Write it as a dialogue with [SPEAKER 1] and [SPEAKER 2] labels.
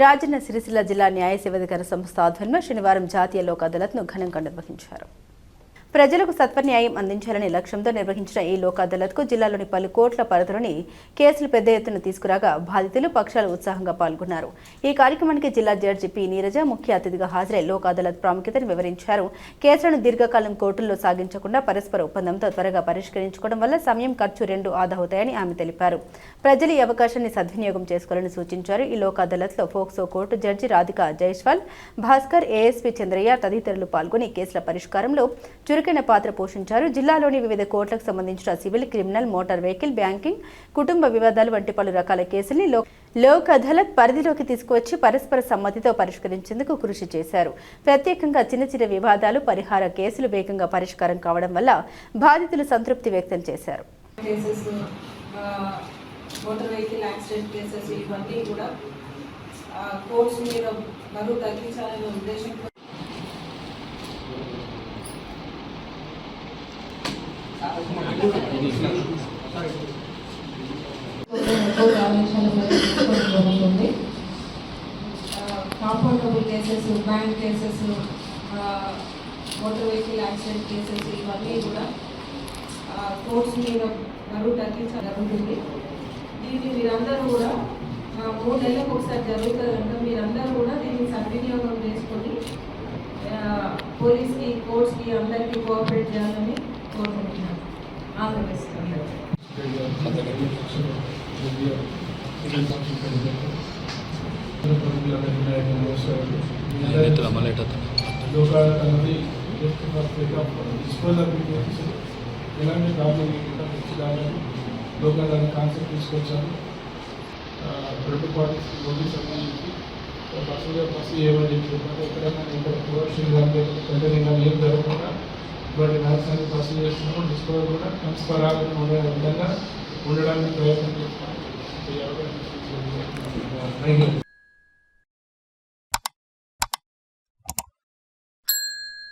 [SPEAKER 1] రాజన్న సిరిసిల్ల జిల్లా న్యాయ సేవాధికార సంస్థ ఆధ్వర్యంలో శనివారం జాతీయ లోక్ అదాలత్ను ఘనంగా నిర్వహించారు. ప్రజలకు సత్వన్యాయం అందించాలనే లక్ష్యంతో నిర్వహించిన ఈ లోక్ అదాలత్కు జిల్లాలోని పలు కోట్ల పరిధిలోని కేసులు పెద్ద ఎత్తున తీసుకురాగా బాధితులు పక్షాలు ఉత్సాహంగా పాల్గొన్నారు. ఈ కార్యక్రమానికి జిల్లా జడ్జి పి నీరజ ముఖ్య అతిథిగా హాజరై లోక్ అదాలత్ ప్రాముఖ్యతను వివరించారు. కేసులను దీర్ఘకాలం కోర్టుల్లో సాగించకుండా పరస్పర ఒప్పందంతో త్వరగా పరిష్కరించుకోవడం వల్ల సమయం, ఖర్చు రెండు ఆదా అవుతాయని ఆమె తెలిపారు. ప్రజలు ఈ అవకాశాన్ని సద్వినియోగం చేసుకోవాలని సూచించారు. ఈ లోక్ అదాలత్లో POCSO court judge Radhika Jaiswal, Bhaskar, ASP Chandraiah తదితరులు పాల్గొని కేసుల పరిష్కారంలో చురుకైన పాత్ర పోషించారు. జిల్లాలోని వివిధ కోర్టులకు సంబంధించిన civil, criminal, motor vehicle, banking, కుటుంబ వివాదాలు వంటి పలు రకాల కేసుల్ని లోక్ అదాలత్ పరిధిలోకి తీసుకువచ్చి పరస్పర సమ్మతితో పరిష్కరించేందుకు కృషి చేశారు. ప్రత్యేకంగా చిన్న చిన్న వివాదాలు, పరిహార కేసులు వేగంగా పరిష్కారం కావడం వల్ల బాధితులు సంతృప్తి వ్యక్తం చేశారు.
[SPEAKER 2] మోటార్ వెహికల్ యాక్సిడెంట్ కేసెస్ ఇవన్నీ కూడా కోర్ట్స్ మీద బరువు తగ్గించాలనే ఉద్దేశంతో compoundable cases, bank cases, motor vehicle accident cases ఇవన్నీ కూడా కోర్ట్స్ మీద బరువు తగ్గించగలుగుతుంది. దీన్ని మీరందరూ కూడా 3 నెలలకు ఒకసారి జరుగుతుందంటే మీరందరూ కూడా దీన్ని సద్వినియోగం చేసుకొని పోలీస్కి, కోర్ట్స్కి అందరికీ కోఆపరేట్ చేయాలని కోరుకుంటున్నాను.
[SPEAKER 3] ఎలాంటి ప్రాబ్లం లోకాలని కాన్సెప్ట్ తీసుకొచ్చాను. 2 పార్టీస్ నోటీస్ సంబంధించి ఫస్ట్ ఏమని చెప్పారు, ఎక్కడైనా ఇక్కడ ప్రొడక్షన్ కానీ కంటైనింగ్ కానీ ఏం జరగకుండా వాటి రాజధాని ఫస్ట్ చేస్తున్నాము. డిస్కవర్ కూడా ట్రాన్స్ఫరాలని ఉండే విధంగా ఉండడానికి ప్రయత్నం చేస్తున్నాము.